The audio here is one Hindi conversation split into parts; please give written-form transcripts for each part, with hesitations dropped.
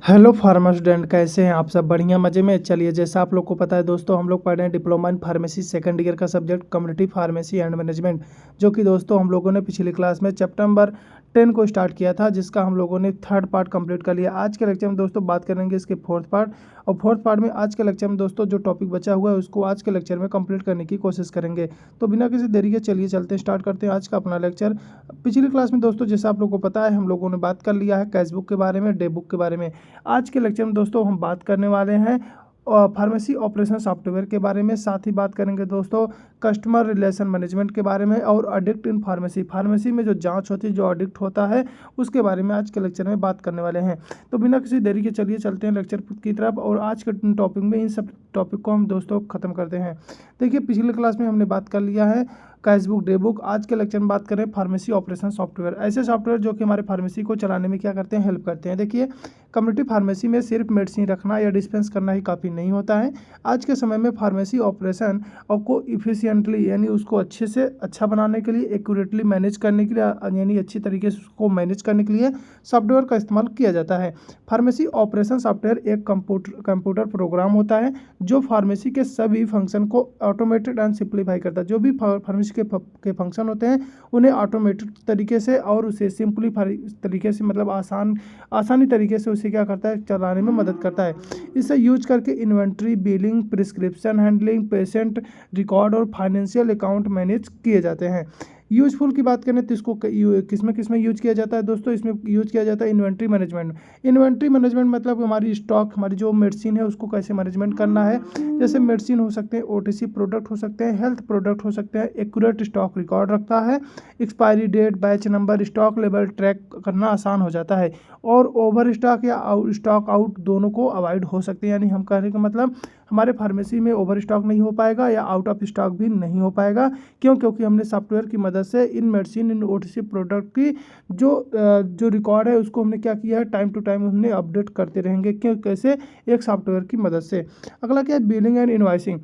हेलो फार्मा स्टूडेंट, कैसे हैं आप सब? बढ़िया, मज़े में। चलिए, जैसा आप लोग को पता है दोस्तों, हम लोग पढ़ रहे हैं diploma in pharmacy second year का subject community pharmacy and management, जो कि दोस्तों हम लोगों ने पिछली क्लास में चैप्टर नंबर 10 को स्टार्ट किया था, जिसका हम लोगों ने थर्ड पार्ट कंप्लीट कर लिया। आज के लेक्चर में दोस्तों बात करेंगे इसके फोर्थ पार्ट, और फोर्थ पार्ट में आज के लेक्चर में दोस्तों जो टॉपिक बचा हुआ है उसको आज के लेक्चर में कंप्लीट करने की कोशिश करेंगे। तो बिना किसी देरी के चलिए चलते हैं, स्टार्ट करते हैं आज का अपना लेक्चर। पिछली क्लास में दोस्तों जैसा आप लोगों को पता है, हम लोगों ने बात कर लिया है कैश बुक के बारे में, डे बुक के बारे में। आज के लेक्चर में दोस्तों हम बात करने वाले हैं फार्मेसी ऑपरेशन सॉफ्टवेयर के बारे में। साथ ही बात करेंगे दोस्तों कस्टमर रिलेशन मैनेजमेंट के बारे में, और ऑडिट इन फार्मेसी, फार्मेसी में जो जांच होती है, जो ऑडिट होता है, उसके बारे में आज के लेक्चर में बात करने वाले हैं। तो बिना किसी देरी के चलिए चलते हैं लेक्चर की तरफ, और आज के टॉपिक में इन सब टॉपिक को हम दोस्तों ख़त्म करते हैं। देखिए, पिछले क्लास में हमने बात कर लिया है कैश बुक, डे बुक। आज के लेक्चर में बात करें फार्मेसी ऑपरेशन सॉफ्टवेयर, ऐसे सॉफ्टवेयर जो कि हमारे फार्मेसी को चलाने में क्या करते हैं, हेल्प करते हैं। देखिए, कम्युनिटी फार्मेसी में सिर्फ मेडिसिन रखना या डिस्पेंस करना ही काफ़ी नहीं होता है। आज के समय में फार्मेसी ऑपरेशन और को इफिशिएंटली, यानी उसको अच्छे से अच्छा बनाने के लिए, एक्यूरेटली मैनेज करने के लिए, यानी अच्छी तरीके से उसको मैनेज करने के लिए सॉफ्टवेयर का इस्तेमाल किया जाता है। फार्मेसी ऑपरेशन सॉफ्टवेयर एक कंप्यूटर प्रोग्राम होता है जो फार्मेसी के सभी फंक्शन को ऑटोमेटेड एंड सिंप्लीफाई करता है। जो भी फार्मेसी के फंक्शन होते हैं उन्हें ऑटोमेटेड तरीके से और उसे सिंप्लीफाई तरीके से, मतलब आसानी तरीके से उसे क्या करता है, चलाने में मदद करता है। इसे यूज करके inventory, billing, prescription handling, patient record और फाइनेंशियल अकाउंट मैनेज किए जाते हैं। यूजफुल की बात करें तो इसको किसमें यूज किया जाता है दोस्तों? इसमें यूज किया जाता है इन्वेंट्री मैनेजमेंट। इन्वेंट्री मैनेजमेंट मतलब हमारी स्टॉक, हमारी जो मेडिसिन है उसको कैसे मैनेजमेंट करना है। जैसे मेडिसिन हो सकते हैं, ओटीसी प्रोडक्ट हो सकते हैं, हेल्थ प्रोडक्ट हो सकते हैं। एक्यूरेट स्टॉक रिकॉर्ड रखता है, expiry date, batch number, stock level track करना आसान हो जाता है, और ओवर स्टॉक या स्टॉक आउट दोनों को अवॉइड हो सकते हैं। यानी हम कहने का मतलब हमारे फार्मेसी में ओवर स्टॉक नहीं हो पाएगा या आउट ऑफ स्टॉक भी नहीं हो पाएगा। क्योंकि हमने सॉफ्टवेयर की मदद से इन मेडिसिन, इन ओटीसी प्रोडक्ट की जो रिकॉर्ड है उसको हमने क्या किया है, टाइम टू टाइम हमने अपडेट करते रहेंगे। क्यों? कैसे? एक सॉफ्टवेयर की मदद से। अगला क्या है, बिलिंग एंड इनवॉइसिंग।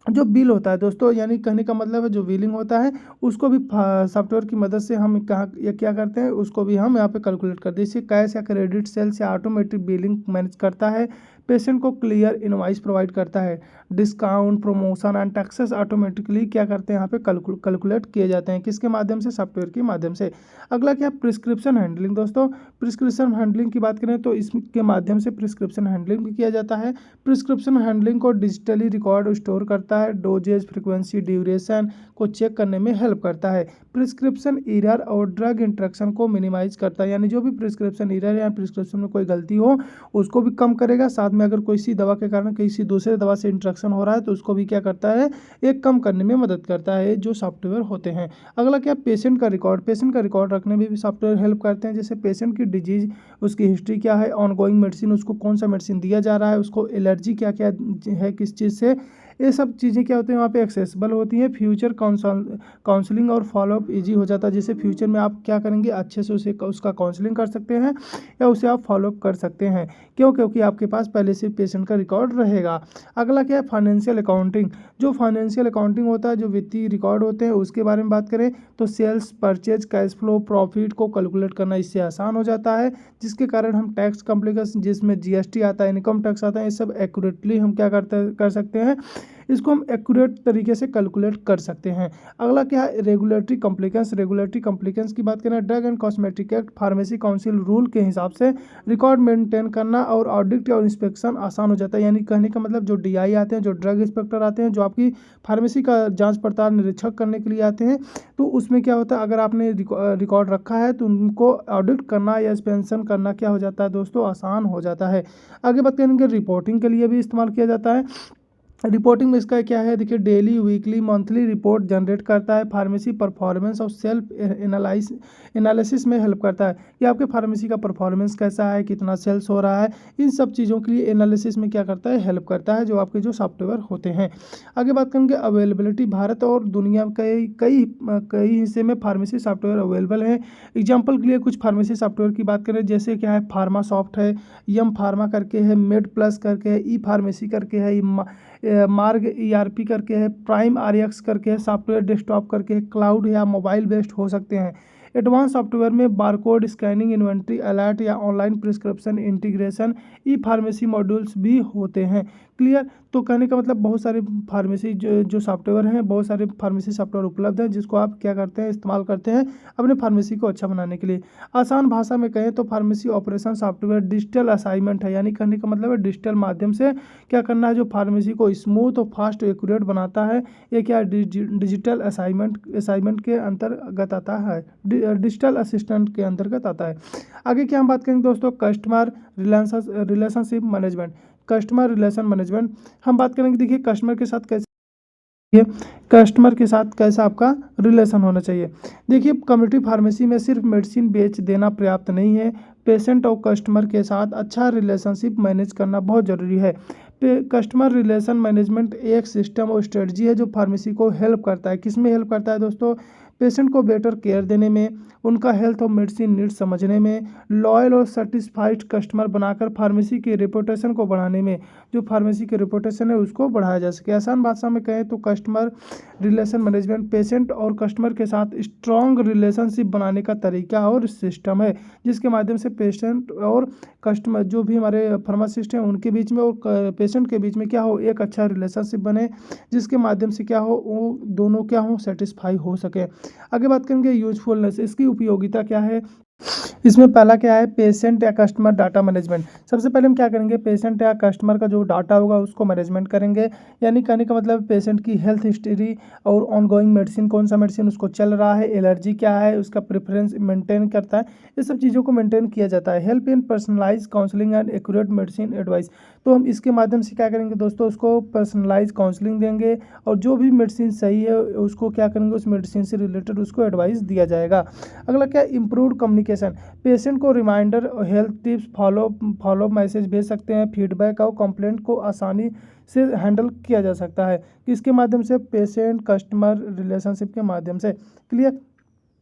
जो बिल होता है दोस्तों, यानी कहने का मतलब है जो बिलिंग होता है उसको भी सॉफ्टवेयर की मदद से हम कहाँ या क्या करते हैं, उसको भी हम यहाँ पे कैलकुलेट करते हैं। इसे कैश या क्रेडिट सेल्स या ऑटोमेटिक बिलिंग मैनेज करता है। पेशेंट को क्लियर इनवॉइस प्रोवाइड करता है। Discount, promotion and taxes automatically क्या करते हैं, यहाँ पे कैलकुलेट किए जाते हैं। किसके माध्यम से? सॉफ्टवेयर के माध्यम से। अगला क्या, प्रिस्क्रिप्शन हैंडलिंग। दोस्तों, प्रिस्क्रिप्शन हैंडलिंग की बात करें तो इसके माध्यम से प्रिस्क्रिप्शन हैंडलिंग भी किया जाता है। प्रिस्क्रिप्शन हैंडलिंग को डिजिटली रिकॉर्ड स्टोर करता है, डोजेज, फ्रीक्वेंसी, ड्यूरेशन को चेक करने में हेल्प करता है। प्रिस्क्रिप्शन एरर और ड्रग इंटरेक्शन को मिनिमाइज करता है, यानी जो भी प्रिस्क्रिप्शन एरर या प्रिस्क्रिप्शन में कोई गलती हो उसको भी कम करेगा। साथ में अगर किसी दवा के कारण किसी दूसरे दवा से इंटरेक्शन हो रहा है तो उसको भी क्या करता है, एक कम करने में मदद करता है जो सॉफ्टवेयर होते हैं। अगला क्या, पेशेंट का रिकॉर्ड। पेशेंट का रिकॉर्ड रखने में भी सॉफ्टवेयर हेल्प करते हैं। जैसे पेशेंट की डिजीज, उसकी हिस्ट्री क्या है, ऑनगोइंग मेडिसिन, उसको कौन सा मेडिसिन दिया जा रहा है, उसको एलर्जी क्या क्या है किस चीज़ से, ये सब चीज़ें क्या होती हैं वहाँ पे एक्सेसिबल होती हैं। फ्यूचर काउंसलिंग और फॉलोअप इजी हो जाता है। जैसे फ्यूचर में आप क्या करेंगे, अच्छे से उसका काउंसलिंग कर सकते हैं या उसे आप फॉलोअप कर सकते हैं। क्योंकि आपके पास पहले से पेशेंट का रिकॉर्ड रहेगा। अगला क्या है, फाइनेंशियल अकाउंटिंग। जो फाइनेंशियल अकाउंटिंग होता है, जो वित्तीय रिकॉर्ड होते हैं उसके बारे में बात करें तो sales, purchase, cash flow, profit को कैलकुलेट करना इससे आसान हो जाता है, जिसके कारण हम टैक्स कॉम्प्लिकेशन, जिसमें जीएसटी आता है, इनकम टैक्स आता है, ये सब एक्यूरेटली हम क्या कर सकते हैं, इसको हम एक्यूरेट तरीके से कैलकुलेट कर सकते हैं। अगला क्या है, रेगुलेटरी कॉम्प्लिकेंस। रेगुलेटरी कॉम्प्लिकेंस की बात करें, drug and cosmetic act, pharmacy council rule के हिसाब से रिकॉर्ड मेंटेन करना और ऑडिट और इंस्पेक्शन आसान हो जाता है। यानी कहने का मतलब जो डीआई आते हैं, जो ड्रग इंस्पेक्टर आते हैं, जो आपकी फार्मेसी का जांच पड़ताल निरीक्षक करने के लिए आते हैं, तो उसमें क्या होता है, अगर आपने रिकॉर्ड रखा है तो उनको ऑडिट करना या इंस्पेक्शन करना क्या हो जाता है दोस्तों, आसान हो जाता है। आगे बात करेंगे, रिपोर्टिंग के लिए भी इस्तेमाल किया जाता है। रिपोर्टिंग में इसका क्या है, देखिए, daily, weekly, monthly report generate करता है। फार्मेसी परफॉर्मेंस और सेल्फ एनालिसिस में हेल्प करता है कि आपके फार्मेसी का परफॉर्मेंस कैसा है, कितना सेल्स हो रहा है, इन सब चीज़ों के लिए एनालिसिस में क्या करता है, हेल्प करता है, जो आपके जो सॉफ्टवेयर होते हैं। आगे बात करेंगे अवेलेबिलिटी। भारत और दुनिया के कई हिस्से में फार्मेसी सॉफ्टवेयर अवेलेबल है। एग्जाम्पल के लिए कुछ फार्मेसी सॉफ्टवेयर की बात करें, जैसे क्या है, फार्मा सॉफ्ट है, यम फार्मा करके है, मेड प्लस करके है, ई फार्मेसी करके है, मार्ग ईआरपी करके है, प्राइम आरएक्स करके है, सॉफ्टवेयर डेस्कटॉप करके है, क्लाउड या मोबाइल बेस्ड हो सकते हैं। एडवांस सॉफ्टवेयर में बारकोड स्कैनिंग, इन्वेंट्री अलर्ट या ऑनलाइन प्रिस्क्रिप्शन इंटीग्रेशन, ई फार्मेसी मॉड्यूल्स भी होते हैं। क्लियर। तो कहने का मतलब बहुत सारे फार्मेसी जो सॉफ्टवेयर हैं, बहुत सारे फार्मेसी सॉफ्टवेयर उपलब्ध हैं जिसको आप क्या करते हैं, इस्तेमाल करते हैं अपने फार्मेसी को अच्छा बनाने के लिए। आसान भाषा में कहें तो pharmacy operation software digital assignment है, यानी कहने का मतलब है डिजिटल माध्यम से क्या करना है, जो फार्मेसी को स्मूथ और फास्ट एक्यूरेट बनाता है। ये क्या डिजिटल असाइनमेंट के अंतर्गत आता है, डिजिटल असिस्टेंट के अंतर्गत आता है। आगे क्या हम बात करेंगे दोस्तों, customer relationship management. Customer relation management हम बात करेंगे। देखिए कस्टमर के साथ कैसा आपका रिलेशन होना चाहिए। देखिए कम्युनिटी फार्मेसी में सिर्फ मेडिसिन बेच देना पर्याप्त नहीं है, पेशेंट और कस्टमर के साथ अच्छा रिलेशनशिप मैनेज करना बहुत ज़रूरी है। कस्टमर रिलेशन मैनेजमेंट एक सिस्टम और स्ट्रेटजी है जो फार्मेसी को हेल्प करता है। किस में हेल्प करता है दोस्तों, पेशेंट को बेटर केयर देने में, उनका हेल्थ और मेडिसिन नीड्स समझने में, लॉयल और सेटिस्फाइड कस्टमर बनाकर फार्मेसी की रेपुटेशन को बढ़ाने में, जो फार्मेसी की रेपुटेशन है उसको बढ़ाया जा सके। आसान भाषा में कहें तो कस्टमर रिलेशन मैनेजमेंट पेशेंट और कस्टमर के साथ स्ट्रॉन्ग रिलेशनशिप बनाने का तरीका और सिस्टम है, जिसके माध्यम से पेशेंट और कस्टमर जो भी हमारे फार्मासिस्ट हैं उनके बीच में और पेशेंट के बीच में क्या हो, एक अच्छा रिलेशनशिप बने, जिसके माध्यम से क्या हो, वो दोनों क्या हो, सेटिस्फाई हो सके। आगे बात करेंगे यूजफुलनेस, इसकी उपयोगिता क्या है। इसमें पहला क्या है, पेशेंट या कस्टमर डाटा मैनेजमेंट। सबसे पहले हम क्या करेंगे, पेशेंट या कस्टमर का जो डाटा होगा उसको मैनेजमेंट करेंगे, यानी कहने का मतलब पेशेंट की हेल्थ हिस्ट्री और ऑनगोइंग मेडिसिन, कौन सा मेडिसिन उसको चल रहा है, एलर्जी क्या है, उसका प्रेफरेंस मेंटेन करता है, ये सब चीज़ों को मेंटेन किया जाता है। Help in personalise counselling and accurate medicine advice, तो हम इसके माध्यम से क्या करेंगे दोस्तों, उसको पर्सनलाइज काउंसलिंग देंगे और जो भी मेडिसिन सही है उसको क्या करेंगे, उस मेडिसिन से रिलेटेड उसको एडवाइस दिया जाएगा। अगला क्या, इम्प्रूव्ड कम्युनिकेशन, पेशेंट को reminder, health tips, follow message भेज सकते हैं, फीडबैक और कंप्लेंट को आसानी से हैंडल किया जा सकता है, किसके माध्यम से, पेशेंट कस्टमर रिलेशनशिप के माध्यम से। क्लियर।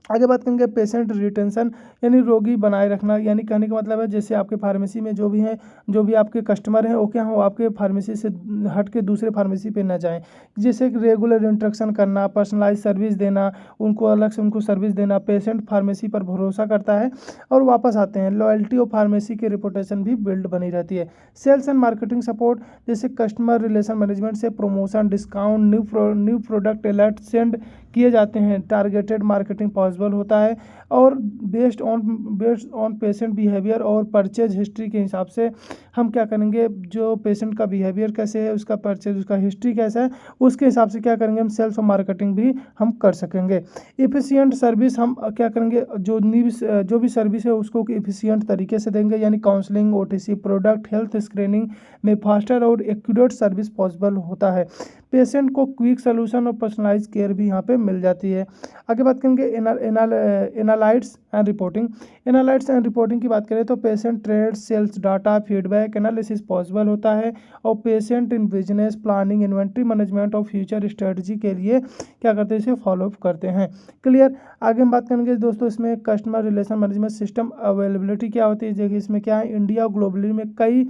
आगे बात करेंगे पेशेंट रिटेंशन, यानी रोगी बनाए रखना, यानी कहने का मतलब है जैसे आपके फार्मेसी में जो भी हैं, जो भी आपके कस्टमर हैं वो क्या हो, आपके फार्मेसी से हट के दूसरे फार्मेसी पे ना जाएं। जैसे कि रेगुलर इंस्ट्रक्शन करना, पर्सनलाइज सर्विस देना, उनको अलग से उनको सर्विस देना, पेशेंट फार्मेसी पर भरोसा करता है और वापस आते हैं। लॉयल्टी और फार्मेसी की रिपोर्टेशन भी बिल्ड बनी रहती है। सेल्स एंड मार्केटिंग सपोर्ट, जैसे कस्टमर रिलेशन मैनेजमेंट से promotion, discount, new product alert send किए जाते हैं, टारगेटेड मार्केटिंग पॉसिबल होता है और बेस्ड ऑन पेशेंट बिहेवियर और परचेज हिस्ट्री के हिसाब से हम क्या करेंगे, जो पेशेंट का बिहेवियर कैसे है, उसका परचेज, उसका हिस्ट्री कैसा है, उसके हिसाब से क्या करेंगे, हम सेल्फ मार्केटिंग भी हम कर सकेंगे। एफिशिएंट सर्विस, हम क्या करेंगे, जो भी सर्विस है उसको एफिशिएंट तरीके से देंगे, यानी counselling, OTC, product health screening में फास्टर और एक्यूरेट सर्विस पॉसिबल होता है। पेशेंट को क्विक सोल्यूशन और पर्सनलाइज केयर भी यहाँ पे मिल जाती है। आगे बात करेंगे analytics and reporting. Analytics and reporting की बात करें तो patient trade, sales data, feedback analysis possible होता है और patient in business planning, inventory management और फ्यूचर स्ट्रेटजी के लिए क्या करते हैं, इसे फॉलोअप करते हैं। क्लियर। आगे हम बात करेंगे दोस्तों, इसमें customer relation management system availability क्या होती है। देखिए इसमें क्या है, इंडिया और ग्लोबली में कई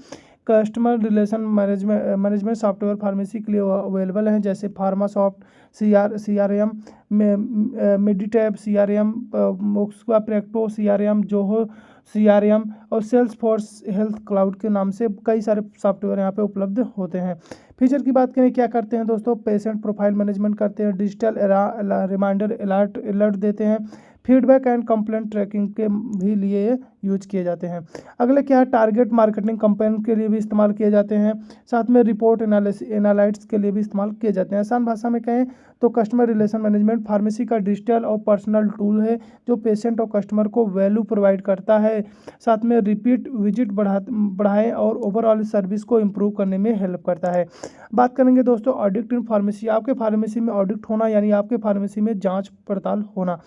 customer relation management software pharmacy के लिए अवेलेबल हैं, जैसे फार्मासॉफ्ट, CRM में मेडिटैब CRM, मोक्सवा Practo CRM, Zoho CRM और सेल्स फोर्स हेल्थ क्लाउड के नाम से कई सारे सॉफ्टवेयर यहाँ पे उपलब्ध होते हैं। फीचर की बात करें, क्या करते हैं दोस्तों, पेशेंट प्रोफाइल मैनेजमेंट करते हैं, डिजिटल रिमाइंडर अलर्ट देते हैं, फीडबैक एंड कंप्लेंट ट्रैकिंग के भी लिए यूज किए जाते हैं। अगले क्या है, टारगेट मार्केटिंग कंपेन के लिए भी इस्तेमाल किए जाते हैं, साथ में रिपोर्ट एनालिटिक्स के लिए भी इस्तेमाल किए जाते हैं। आसान भाषा में कहें तो कस्टमर रिलेशन मैनेजमेंट फार्मेसी का डिजिटल और पर्सनल टूल है जो पेशेंट और कस्टमर को वैल्यू प्रोवाइड करता है, साथ में रिपीट विजिट बढ़ाए और ओवरऑल सर्विस को इम्प्रूव करने में हेल्प करता है। बात करेंगे दोस्तों ऑडिट इन फार्मेसी, आपके फार्मेसी में ऑडिट होना, यानी आपके फार्मेसी में जाँच पड़ताल होना।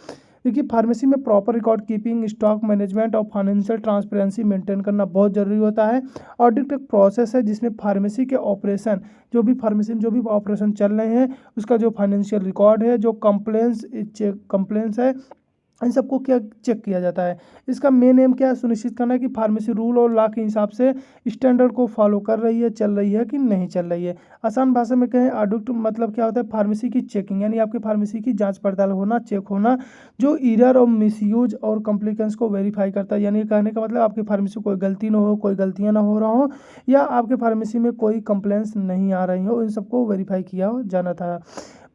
देखिए फार्मेसी में proper record keeping, stock management और फाइनेंशियल ट्रांसपेरेंसी मेंटेन करना बहुत ज़रूरी होता है। ऑडिट एक प्रोसेस है जिसमें फार्मेसी के ऑपरेशन, जो भी फार्मेसी में जो भी ऑपरेशन चल रहे हैं उसका जो फाइनेंशियल रिकॉर्ड है, जो कंप्लेंट्स है इन सबको क्या चेक किया जाता है। इसका मेन एम क्या है, सुनिश्चित करना है कि फार्मेसी रूल और लॉ के हिसाब से स्टैंडर्ड को फॉलो कर रही है, चल रही है कि नहीं चल रही है। आसान भाषा में कहें, ऑडिट मतलब क्या होता है, फार्मेसी की चेकिंग, यानी आपकी फार्मेसी की जांच पड़ताल होना, चेक होना, जो ईरर और मिसयूज और कॉम्प्लिकेंस को वेरीफाई करता है। यानी कहने का मतलब आपकी फार्मेसी कोई गलती ना हो, कोई गलतियाँ ना हो रहा हो, या आपके फार्मेसी में कोई कंप्लेंट्स नहीं आ रही हो, इन सबको वेरीफाई किया जाना था।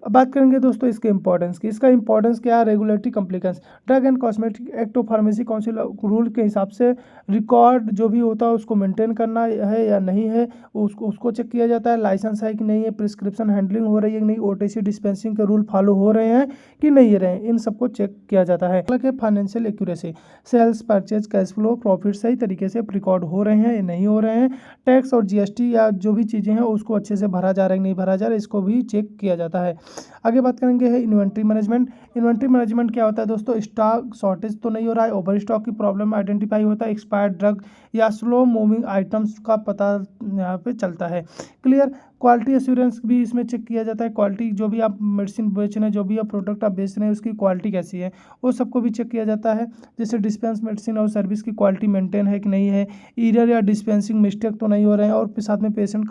अब बात करेंगे दोस्तों इसके इंपॉर्टेंस की। इसका इंपॉर्टेंस क्या है, regulatory compliance. Drug and cosmetic act of pharmacy council rule के हिसाब से रिकॉर्ड जो भी होता है उसको मेंटेन करना है या नहीं है, उसको चेक किया जाता है। लाइसेंस है कि नहीं है, प्रिस्क्रिप्शन हैंडलिंग हो रही है कि नहीं, ओटीसी डिस्पेंसिंग के रूल फॉलो हो रहे हैं कि नहीं रहे हैं, इन सबको चेक किया जाता है। अलग है financial accuracy, sales, purchase, cash flow, profit सही तरीके से रिकॉर्ड हो रहे हैं या नहीं हो रहे हैं। टैक्स और जीएसटी या जो भी चीज़ें हैं उसको अच्छे से भरा जा रहा है कि नहीं भरा जा रहा है, इसको भी चेक किया जाता है। आगे बात करेंगे है इन्वेंट्री मैनेजमेंट। इन्वेंट्री मैनेजमेंट क्या होता है दोस्तों, स्टॉक शॉर्टेज तो नहीं हो रहा है, ओवर स्टॉक की प्रॉब्लम आइडेंटिफाई होता है, एक्सपायर्ड ड्रग या स्लो मूविंग आइटम्स का पता यहाँ पे चलता है। क्लियर। क्वालिटी एश्योरेंस भी इसमें चेक किया जाता है, क्वालिटी जो भी आप मेडिसिन बेच रहे हैं, जो भी आप प्रोडक्ट आप बेच रहे हैं उसकी क्वालिटी कैसी है, वो सबको भी चेक किया जाता है। जैसे डिस्पेंस मेडिसिन और सर्विस की क्वालिटी मेंटेन है कि नहीं है, ईरर या डिस्पेंसिंग मिस्टेक तो नहीं हो रहे हैं, और साथ में पेशेंट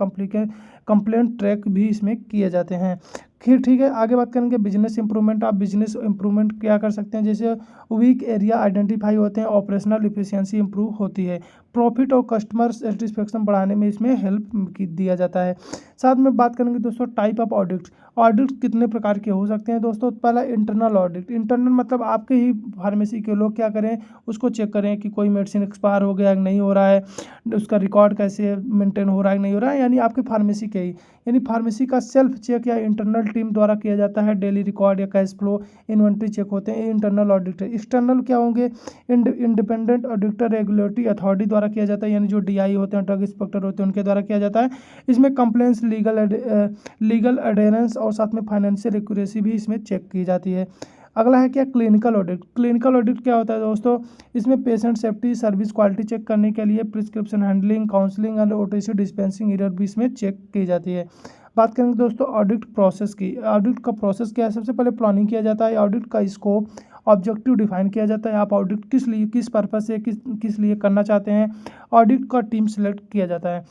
कंप्लेंट ट्रैक भी इसमें किए जाते हैं। फिर ठीक है, आगे बात करेंगे बिजनेस इंप्रूवमेंट। आप बिजनेस इंप्रूवमेंट क्या कर सकते हैं, जैसे वीक एरिया आइडेंटिफाई होते हैं, ऑपरेशनल इफिशियंसी इंप्रूव होती है, प्रॉफिट और कस्टमर सेटिस्फेक्शन बढ़ाने में इसमें हेल्प दिया जाता है। साथ में बात करेंगे दोस्तों टाइप ऑफ ऑडिट। ऑडिट कितने प्रकार के हो सकते हैं दोस्तों। पहला इंटरनल ऑडिट। इंटरनल मतलब आपके ही फार्मेसी के लोग क्या करें, उसको चेक करें कि कोई मेडिसिन एक्सपायर हो गया कि नहीं हो रहा है, उसका रिकॉर्ड कैसे मेंटेन हो रहा है कि नहीं हो रहा है, यानी आपके फार्मेसी के ही, यानी फार्मेसी का सेल्फ चेक या इंटरनल टीम द्वारा किया जाता है। डेली रिकॉर्ड या कैश फ्लो, इन्वेंट्री चेक होते हैं, इंटरनल ऑडिट है। एक्सटर्नल क्या होंगे, इंडिपेंडेंट ऑडिटर रेगुलेटरी अथॉरिटी द्वारा किया जाता है, यानी जो डीआई होते हैं, ड्रग इंस्पेक्टर होते हैं, उनके द्वारा किया जाता है। इसमें कंप्लेंट्स, लीगल एडेरेंस और साथ में फाइनेंशियल एक्यूरेसी भी इसमें चेक की जाती है। अगला है क्या, क्लिनिकल ऑडिट। क्लिनिकल ऑडिट क्या होता है दोस्तों, इसमें patient safety, service quality check करने के लिए प्रिस्क्रिप्शन हैंडलिंग, काउंसलिंग और ओटीसी डिस्पेंसिंग एरर भी इसमें चेक की जाती है। बात करेंगे दोस्तों ऑडिट प्रोसेस की। ऑडिट का प्रोसेस क्या है, सबसे पहले प्लानिंग किया जाता है, ऑडिट का स्कोप, ऑब्जेक्टिव डिफाइन किया जाता है, आप ऑडिट किस लिए, किस पर्पस से, किस लिए करना चाहते हैं, ऑडिट का टीम सेलेक्ट किया जाता है।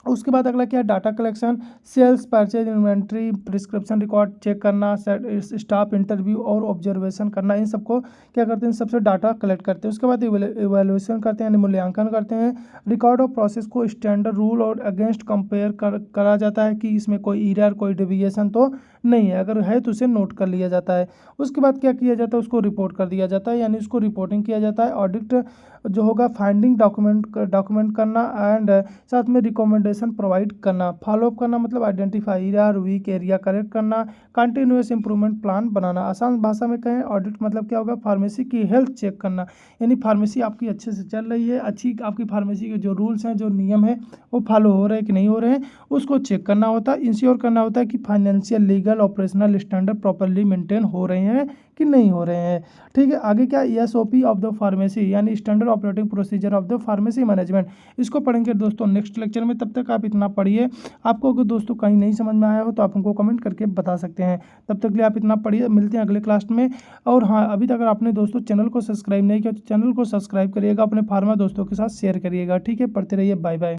उसके बाद अगला क्या है, data collection, sales, purchase, inventory, prescription record check करना, स्टाफ इंटरव्यू और ऑब्जर्वेशन करना, इन सबको क्या करते हैं, सबसे डाटा कलेक्ट करते हैं। उसके बाद इवेल्युएशन करते हैं, यानी मूल्यांकन करते हैं। रिकॉर्ड ऑफ प्रोसेस को स्टैंडर्ड रूल और अगेंस्ट कंपेयर करा जाता है कि इसमें कोई एरर, कोई डेविएशन तो नहीं है, अगर है तो उसे नोट कर लिया जाता है। उसके बाद क्या किया जाता है, उसको रिपोर्ट कर दिया जाता है, यानी उसको रिपोर्टिंग किया जाता है। ऑडिट जो होगा फाइंडिंग डॉक्यूमेंट करना एंड साथ में रिकमेंडेशन प्रोवाइड करना। फॉलोअप करना मतलब identify error, weak area correct करना, कंटिन्यूअस इंप्रूवमेंट प्लान बनाना। आसान भाषा में कहें, ऑडिट मतलब क्या होगा, फार्मेसी की हेल्थ चेक करना, यानी फार्मेसी आपकी अच्छे से चल रही है, अच्छी आपकी फार्मेसी के जो रूल्स हैं, जो नियम है, वो फॉलो हो रहे हैं कि नहीं हो रहे हैं, उसको चेक करना होता है। इंश्योर करना होता है कि financial, legal, operational standard properly maintain हो रहे हैं कि नहीं हो रहे हैं। ठीक है, आगे क्या, एसओपी ऑफ द फार्मेसी, यानी standard operating procedure of the pharmacy management, इसको पढ़ेंगे दोस्तों नेक्स्ट लेक्चर में। तब तक आप इतना पढ़िए। आपको अगर दोस्तों कहीं नहीं समझ में आया हो तो आप हमको कमेंट करके बता सकते हैं। तब तक के लिए आप इतना पढ़िए, मिलते हैं अगले क्लास में। और हाँ, अभी तक अगर आपने दोस्तों चैनल को सब्सक्राइब नहीं किया तो चैनल को सब्सक्राइब करिएगा, अपने फार्मा दोस्तों के साथ शेयर करिएगा। ठीक है, पढ़ते रहिए, बाय बाय।